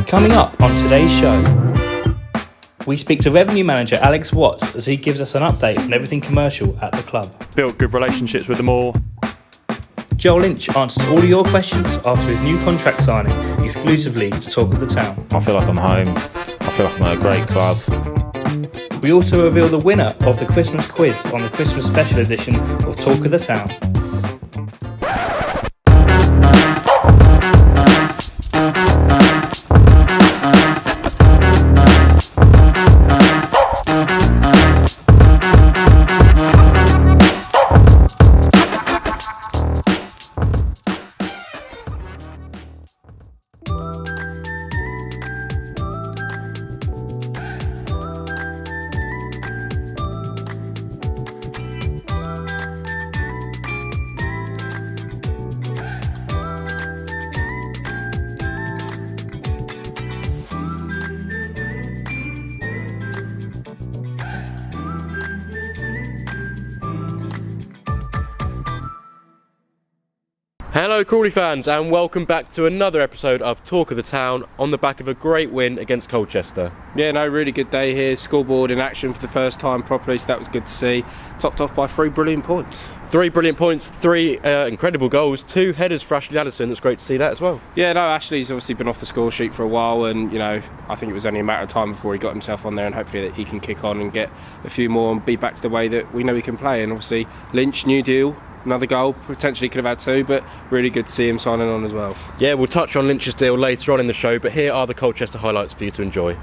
Coming up on today's show, we speak to Revenue Manager Alex Watts as he gives us an update on everything commercial at the club. Built good relationships with them all. Joel Lynch answers all of your questions after his new contract signing exclusively to Talk of the Town. I feel like I'm home. I feel like I'm at a great club. We also reveal the winner of the Christmas quiz on the Christmas special edition of Talk of the Town. Hello Crawley fans, and welcome back to another episode of Talk of the Town on the back of a great win against Colchester. Yeah, no, really good day here. Scoreboard in action for the first time properly, so that was good to see. Topped off by 3 brilliant points. 3 brilliant points, 3 incredible goals, 2 headers for Ashley Addison. It's great to see that as well. Yeah, no, Ashley's obviously been off the score sheet for a while, and you know, I think it was only a matter of time before he got himself on there, and hopefully that he can kick on and get a few more and be back to the way that we know he can play. And obviously Lynch, new deal, another goal, potentially could have had 2, but really good to see him signing on as well. Yeah, we'll touch on Lynch's deal later on in the show, but here are the Colchester highlights for you to enjoy.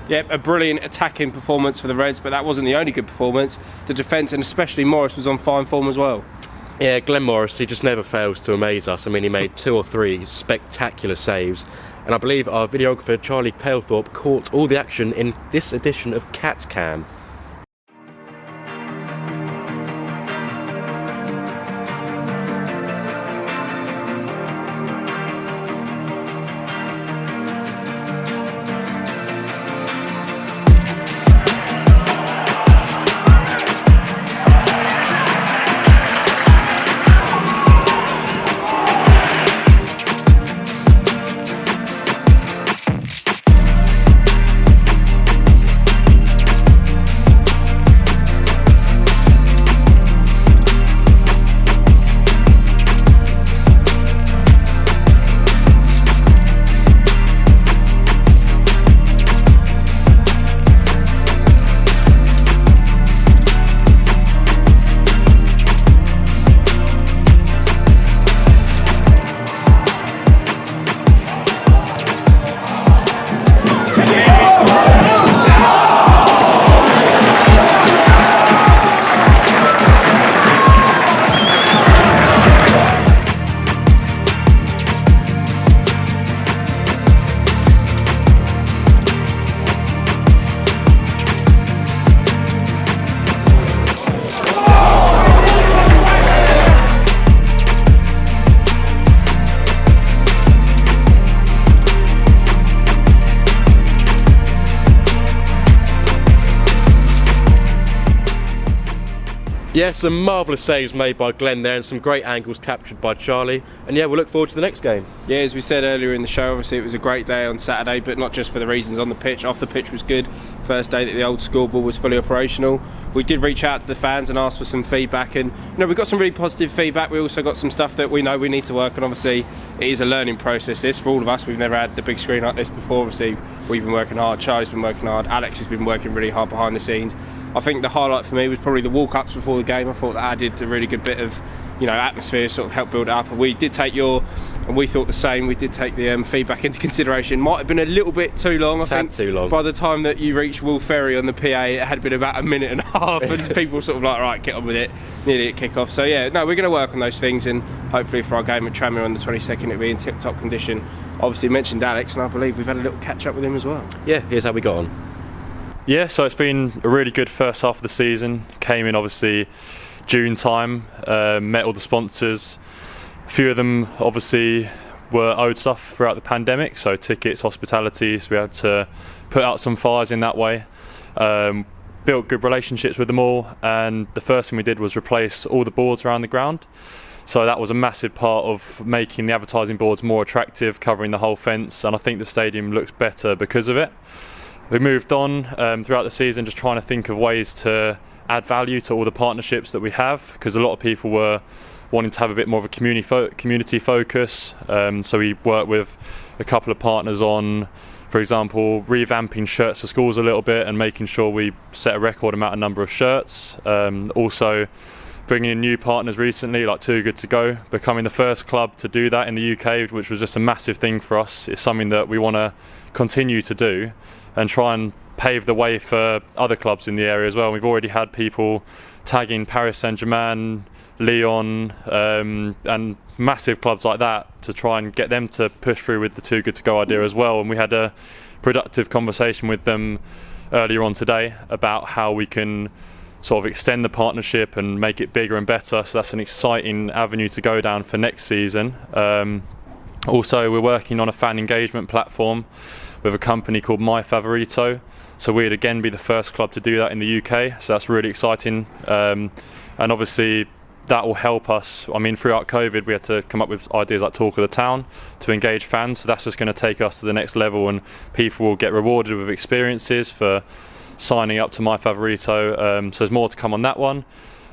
Yep, a brilliant attacking performance for the Reds, but that wasn't the only good performance. The defence, and especially Morris, was on fine form as well. Yeah, Glenn Morris, he just never fails to amaze us. I mean, he made 2 or 3 spectacular saves, and I believe our videographer Charlie Palethorpe caught all the action in this edition of Cat Cam. Yeah, some marvellous saves made by Glenn there and some great angles captured by Charlie. And yeah, we'll look forward to the next game. Yeah, as we said earlier in the show, obviously it was a great day on Saturday, but not just for the reasons on the pitch. Off the pitch was good. First day that the old scoreboard was fully operational. We did reach out to the fans and ask for some feedback, and we got some really positive feedback. We also got some stuff that we know we need to work on. Obviously, it is a learning process, this, for all of us. We've never had the big screen like this before. Obviously, we've been working hard. Charlie's been working hard. Alex has been working really hard behind the scenes. I think the highlight for me was probably the walk-ups before the game. I thought that added a really good bit of atmosphere, sort of helped build it up. And we did take and we thought the same, we did take the feedback into consideration. Might have been a little bit too long, I think. Too long. By the time that you reached Will Ferry on the PA, it had been about a minute and a half, and people sort of like, right, get on with it, nearly at kick-off. So yeah, no, we're going to work on those things, and hopefully for our game at Tranmere on the 22nd, it'll be in tip-top condition. Obviously mentioned Alex, and I believe we've had a little catch-up with him as well. Yeah, here's how we got on. Yeah, so it's been a really good first half of the season. Came in obviously June time, met all the sponsors. A few of them obviously were owed stuff throughout the pandemic, so tickets, hospitality, so we had to put out some fires in that way. Built good relationships with them all, and the first thing we did was replace all the boards around the ground. So that was a massive part of making the advertising boards more attractive, covering the whole fence, and I think the stadium looks better because of it. We moved on throughout the season, just trying to think of ways to add value to all the partnerships that we have, because a lot of people were wanting to have a bit more of a community focus. So we worked with a couple of partners on, for example, revamping shirts for schools a little bit and making sure we set a record number of shirts. Also bringing in new partners recently, like Too Good To Go, becoming the first club to do that in the UK, which was just a massive thing for us. It's something that we want to continue to do and try and pave the way for other clubs in the area as well. We've already had people tagging Paris Saint-Germain, Lyon, and massive clubs like that to try and get them to push through with the Too Good To Go idea as well. And we had a productive conversation with them earlier on today about how we can sort of extend the partnership and make it bigger and better. So that's an exciting avenue to go down for next season. Also, we're working on a fan engagement platform with a company called My Favorito. So we'd again be the first club to do that in the UK. So that's really exciting. And obviously that will help us. I mean, throughout COVID, we had to come up with ideas like Talk of the Town to engage fans. So that's just going to take us to the next level, and people will get rewarded with experiences for signing up to My Favorito. So there's more to come on that one.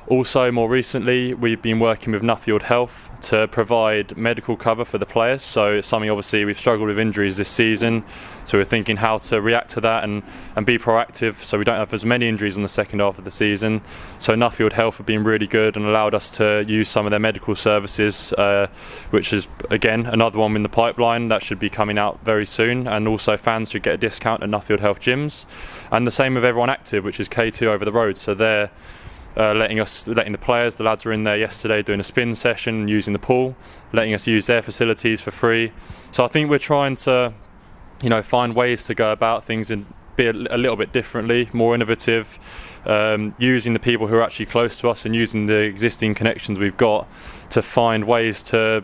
Also, more recently, we've been working with Nuffield Health to provide medical cover for the players. So it's something, obviously, we've struggled with injuries this season. So we're thinking how to react to that and be proactive so we don't have as many injuries in the second half of the season. So Nuffield Health have been really good and allowed us to use some of their medical services, which is, again, another one in the pipeline that should be coming out very soon. And also fans should get a discount at Nuffield Health gyms. And the same with Everyone Active, which is K2 over the road. So they're letting the players, the lads were in there yesterday doing a spin session using the pool, letting us use their facilities for free. So I think we're trying to find ways to go about things and be a little bit differently, more innovative, using the people who are actually close to us and using the existing connections we've got to find ways to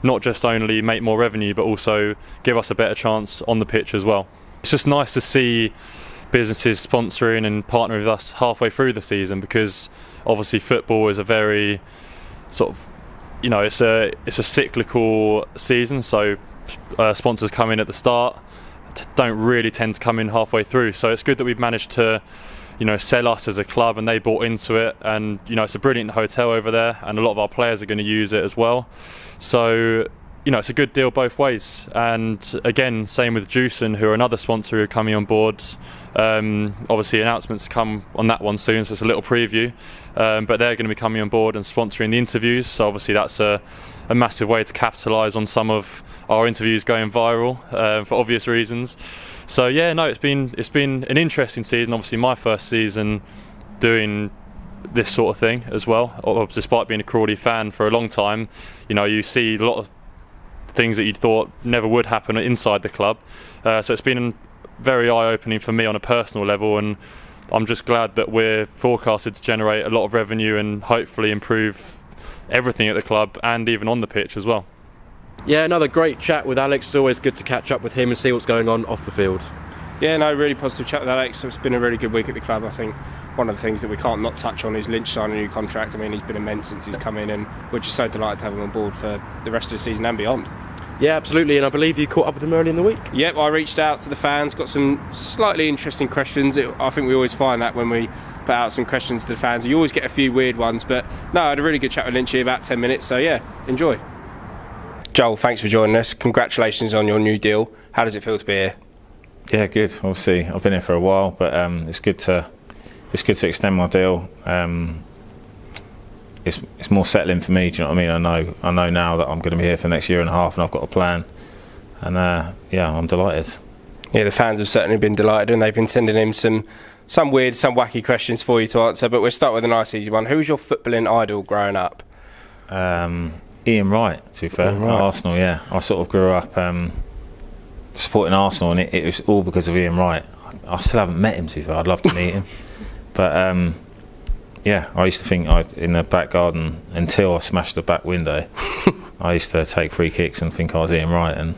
not just only make more revenue but also give us a better chance on the pitch as well. It's just nice to see businesses sponsoring and partnering with us halfway through the season, because obviously football is a very sort of it's a cyclical season, so sponsors come in at the start, don't really tend to come in halfway through. So it's good that we've managed to sell us as a club and they bought into it, and it's a brilliant hotel over there and a lot of our players are going to use it as well. So it's a good deal both ways. And again, same with Juicen, who are another sponsor who are coming on board. Obviously announcements come on that one soon, so it's a little preview, but they're going to be coming on board and sponsoring the interviews. So obviously that's a massive way to capitalise on some of our interviews going viral, for obvious reasons. So yeah, no, it's been an interesting season. Obviously my first season doing this sort of thing as well, despite being a Crawley fan for a long time. You see a lot of things that you thought never would happen inside the club. So it's been very eye-opening for me on a personal level, and I'm just glad that we're forecasted to generate a lot of revenue and hopefully improve everything at the club and even on the pitch as well. Yeah, another great chat with Alex. It's always good to catch up with him and see what's going on off the field. Yeah, no, really positive chat with Alex. It's been a really good week at the club. I think one of the things that we can't not touch on is Lynch signing a new contract. I mean, he's been immense since he's come in, and we're just so delighted to have him on board for the rest of the season and beyond. Yeah, absolutely, and I believe you caught up with him early in the week. Yep, I reached out to the fans, got some slightly interesting questions. I think we always find that when we put out some questions to the fans, you always get a few weird ones, but no, I had a really good chat with Lynchy, about 10 minutes, so yeah, enjoy. Joel, thanks for joining us. Congratulations on your new deal. How does it feel to be here? Yeah, good. Obviously, I've been here for a while, but it's good to extend my deal. It's more settling for me. Do you know what I mean? I know now that I'm going to be here for the next year and a half, and I've got a plan. And yeah, I'm delighted. Yeah, the fans have certainly been delighted, and they've been sending him some weird, some wacky questions for you to answer. But we'll start with a nice, easy one. Who was your footballing idol growing up? Ian Wright, to be fair, at Arsenal. Yeah, I sort of grew up supporting Arsenal, and it was all because of Ian Wright. I still haven't met him, to be fair. I'd love to meet him, but yeah, I used to think in the back garden, until I smashed the back window, I used to take free kicks and think I was Ian Wright, and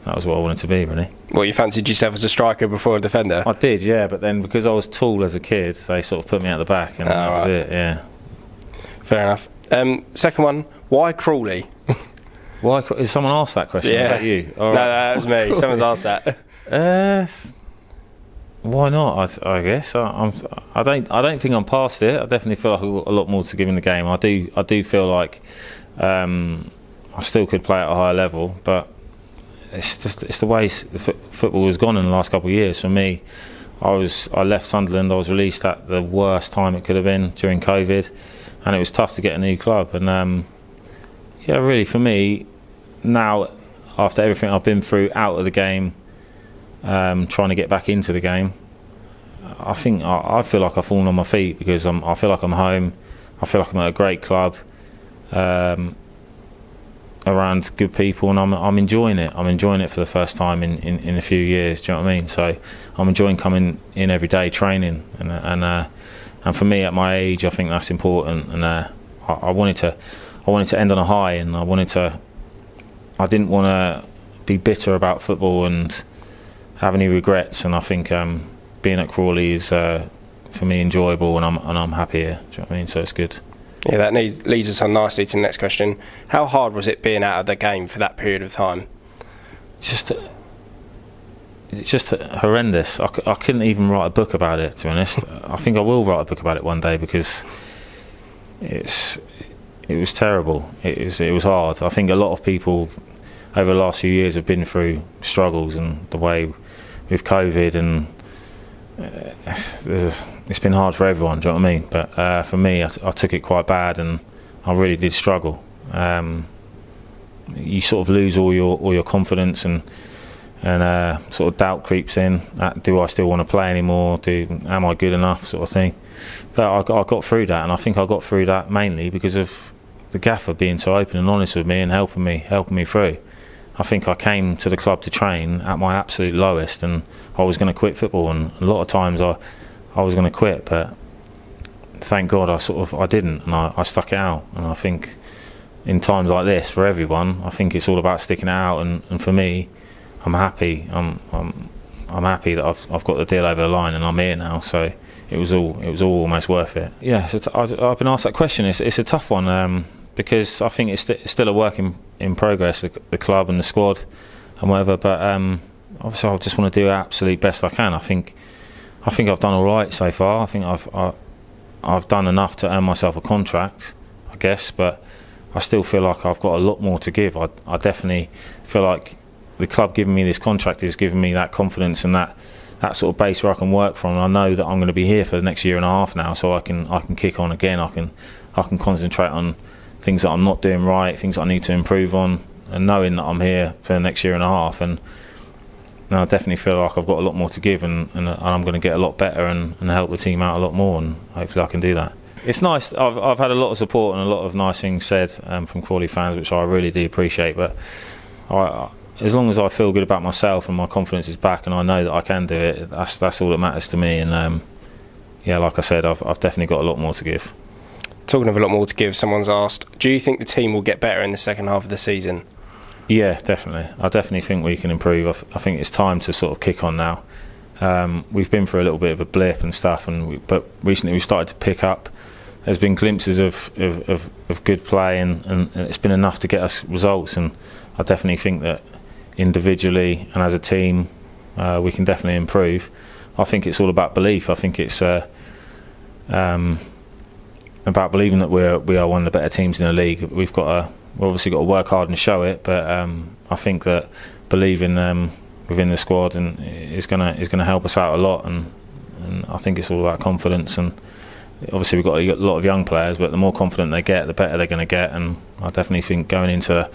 that was what I wanted to be, really. Well, you fancied yourself as a striker before a defender? I did, yeah, but then because I was tall as a kid, they sort of put me out the back, and that was it, yeah. Fair enough. Second one, why Crawley? Why? Has someone asked that question? Yeah. Was that you? No, that was me. Someone's asked that. Why not? I guess I don't think I'm past it. I definitely feel like I've got a lot more to give in the game. I do feel like I still could play at a higher level, but it's the way football has gone in the last couple of years. For me, I left Sunderland. I was released at the worst time it could have been during COVID, and it was tough to get a new club. And yeah, really, for me, now, after everything I've been through out of the game, trying to get back into the game, I think I feel like I've fallen on my feet, because I feel like I'm home. I feel like I'm at a great club, around good people, and I'm enjoying it. I'm enjoying it for the first time in a few years. Do you know what I mean? So I'm enjoying coming in every day, training, and for me at my age, I think that's important. And I wanted to end on a high, and I didn't want to be bitter about football and have any regrets. And I think being at Crawley is for me enjoyable, and I'm happy here. Do you know what I mean? So it's good. Yeah, that leads us on nicely to the next question. How hard was it being out of the game for that period of time? It's just horrendous. I couldn't even write a book about it, to be honest. I think I will write a book about it one day, because it was terrible. It was hard. I think a lot of people over the last few years have been through struggles, and the way with COVID, and it's been hard for everyone. Do you know what I mean? But for me, I took it quite bad, and I really did struggle. You sort of lose all your confidence, and sort of doubt creeps in. Do I still want to play anymore? Am I good enough, sort of thing? But I got through that, and I think I got through that mainly because of the gaffer being so open and honest with me and helping me through. I think I came to the club to train at my absolute lowest, and I was going to quit football, and a lot of times I was going to quit, but thank God I didn't, and I stuck it out. And I think in times like this, for everyone, I think it's all about sticking it out, and for me, I'm happy. I'm happy that I've got the deal over the line, and I'm here now. So it was all almost worth it. Yeah, so I've been asked that question. It's a tough one, because I think it's still a work in progress, the club and the squad and whatever. But obviously, I just want to do the absolute best I can. I think I've done all right so far. I think I've done enough to earn myself a contract, I guess. But I still feel like I've got a lot more to give. I definitely feel like the club giving me this contract is giving me that confidence and that sort of base where I can work from. And I know that I'm going to be here for the next year and a half now, so I can kick on again. I can concentrate on things that I'm not doing right, things that I need to improve on, and knowing that I'm here for the next year and a half. And I definitely feel like I've got a lot more to give, and I'm going to get a lot better and help the team out a lot more, and hopefully I can do that. It's nice. I've had a lot of support and a lot of nice things said from Crawley fans, which I really do appreciate. But as long as I feel good about myself and my confidence is back, and I know that I can do it, that's all that matters to me. And yeah, like I said, I've definitely got a lot more to give. Talking of a lot more to give, someone's asked, do you think the team will get better in the second half of the season? Yeah, definitely. I definitely think we can improve. I think it's time to sort of kick on now. We've been through a little bit of a blip and stuff, but recently we started to pick up. There's been glimpses of good play, and it's been enough to get us results. And I definitely think that individually and as a team, we can definitely improve. I think it's all about belief. I think it's about believing that we are one of the better teams in the league. We've obviously got to work hard and show it, but I think that believing within the squad and is going to help us out a lot. And I think it's all about confidence. And obviously we've got a lot of young players, but the more confident they get, the better they're going to get. And I definitely think going into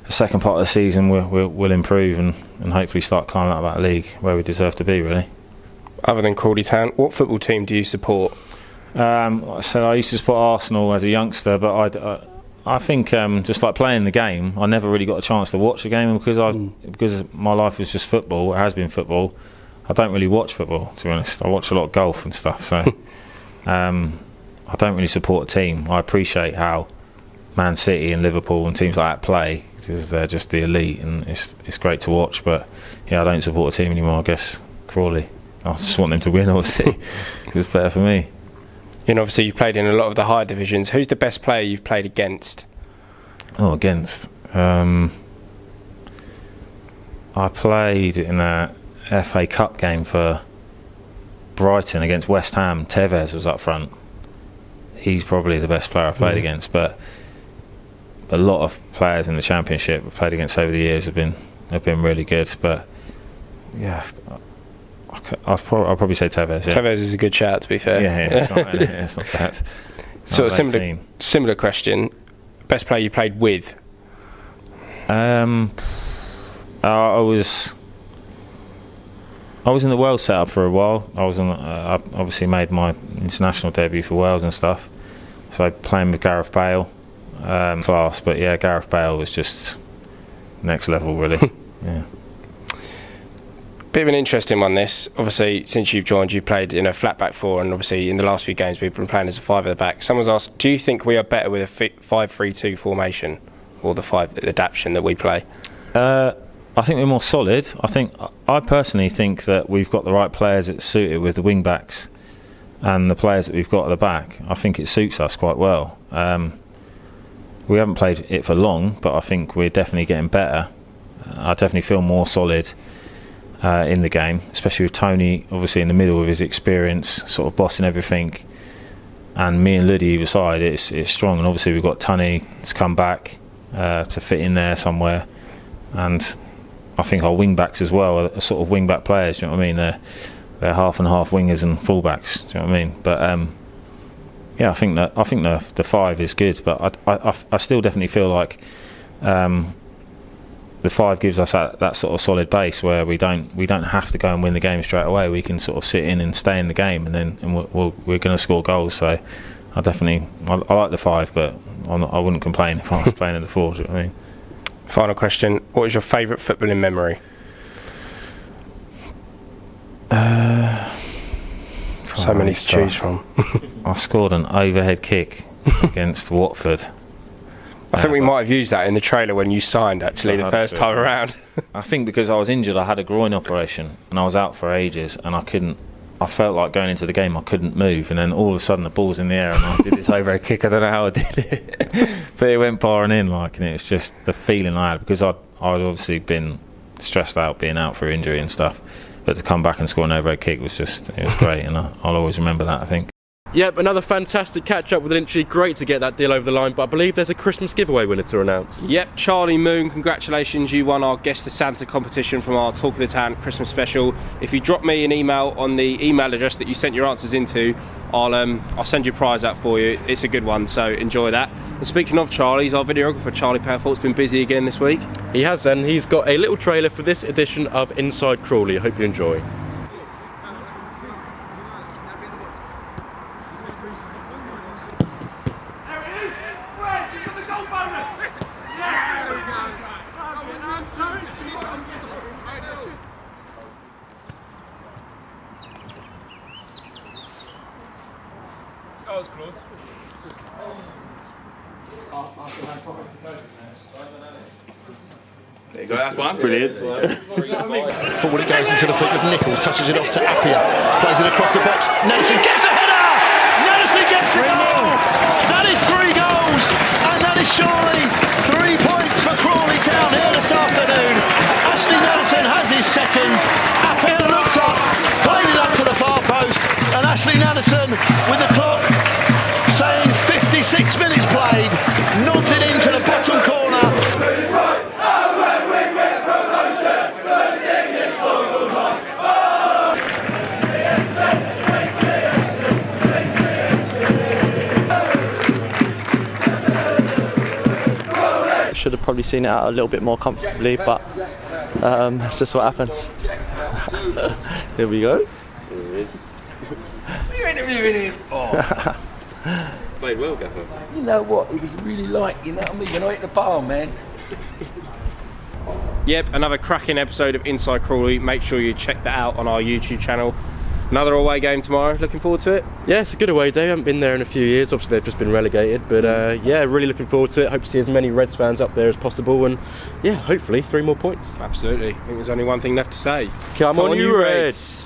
the second part of the season, we'll improve and hopefully start climbing up that league where we deserve to be, really. Other than Crawley Town, what football team do you support? Like I said, I used to support Arsenal as a youngster, but I think just like playing the game, I never really got a chance to watch the game, and because my life was just football, it has been football. I don't really watch football, to be honest. I watch a lot of golf and stuff, so I don't really support a team. I appreciate how Man City and Liverpool and teams like that play, because they're just the elite, and it's great to watch. But yeah, I don't support a team anymore. I guess Crawley. I just want them to win, obviously, because it's better for me. And obviously you've played in a lot of the higher divisions. Who's the best player you've played against? Against? I played in a FA Cup game for Brighton against West Ham. Tevez was up front. He's probably the best player I've played against, but a lot of players in the Championship I've played against over the years have been really good. But yeah, I'll probably say Tevez. Yeah. Tevez is a good shout, to be fair. Yeah, it's not, it's not bad. Sort of similar question. Best player you played with? I was in the Wales setup for a while. I obviously made my international debut for Wales and stuff. So I playing with Gareth Bale, class. But yeah, Gareth Bale was just next level, really. Yeah. Bit of an interesting one, this. Obviously, since you've joined, you've played in a flat back four, and obviously in the last few games we've been playing as a five at the back. Someone's asked, do you think we are better with a 5-3-2 formation, or the adaptation that we play? I think we're more solid. I personally think that we've got the right players that suit it with the wing backs and the players that we've got at the back. I think it suits us quite well. We haven't played it for long, but I think we're definitely getting better. I definitely feel more solid in the game, especially with Tony obviously in the middle with his experience, sort of bossing everything, and me and Liddy either side. It's strong, and obviously we've got Tony to come back to fit in there somewhere, and I think our wing backs as well are sort of wing back players. Do you know what I mean? They're half and half wingers and full backs. Do you know what I mean? But yeah, I think the five is good, but I still definitely feel like the five gives us that sort of solid base where we don't have to go and win the game straight away. We can sort of sit in and stay in the game, and we're going to score goals. So I like the five, but I wouldn't complain if I was playing in the four. Do you know what I mean? Final question: what is your favourite footballing memory? So many to choose from. I scored an overhead kick against Watford. I think we might have used that in the trailer when you signed, actually, the first time around. I think because I was injured, I had a groin operation and I was out for ages, and I felt like going into the game I couldn't move, and then all of a sudden the ball's in the air and I did this overhead kick. I don't know how I did it, but it went barring in, and it was just the feeling I had, because I'd obviously been stressed out being out for injury and stuff, but to come back and score an overhead kick it was great, and I'll always remember that, I think. Yep, another fantastic catch-up with Lynchy. Great to get that deal over the line, but I believe there's a Christmas giveaway winner to announce. Yep, Charlie Moon, congratulations. You won our Guess the Santa competition from our Talk of the Town Christmas special. If you drop me an email on the email address that you sent your answers into, I'll send your prize out for you. It's a good one, so enjoy that. And speaking of Charlie's, our videographer, Charlie Powerful's been busy again this week. He has then. He's got a little trailer for this edition of Inside Crawley. I hope you enjoy. That was close. There you go, that's one. Brilliant. Forward it goes into the feet of Nichols, touches it off to Appiah, plays it across the box. Nelson gets the header! Nelson gets the goal! That is 3 goals, and that is surely 3 points for Crawley Town here this afternoon. Ashley Nelson has his second. Appiah looked up, played it up to the far post, and Ashley Nelson, with the clock saying 56 minutes played, nods it into the bottom corner. Should have probably seen it out a little bit more comfortably, but it's just what happens. Here we go. You're interviewing him. Oh. Played well, Gaffer. You know what? He was really like, you know what I mean? You're not at the bar, man. Yep, another cracking episode of Inside Crawley. Make sure you check that out on our YouTube channel. Another away game tomorrow. Looking forward to it. Yeah, it's a good away day. I haven't been there in a few years. Obviously, they've just been relegated. But yeah, really looking forward to it. Hope to see as many Reds fans up there as possible. And yeah, hopefully 3 more points. Absolutely. I think there's only one thing left to say. Come on, you Reds!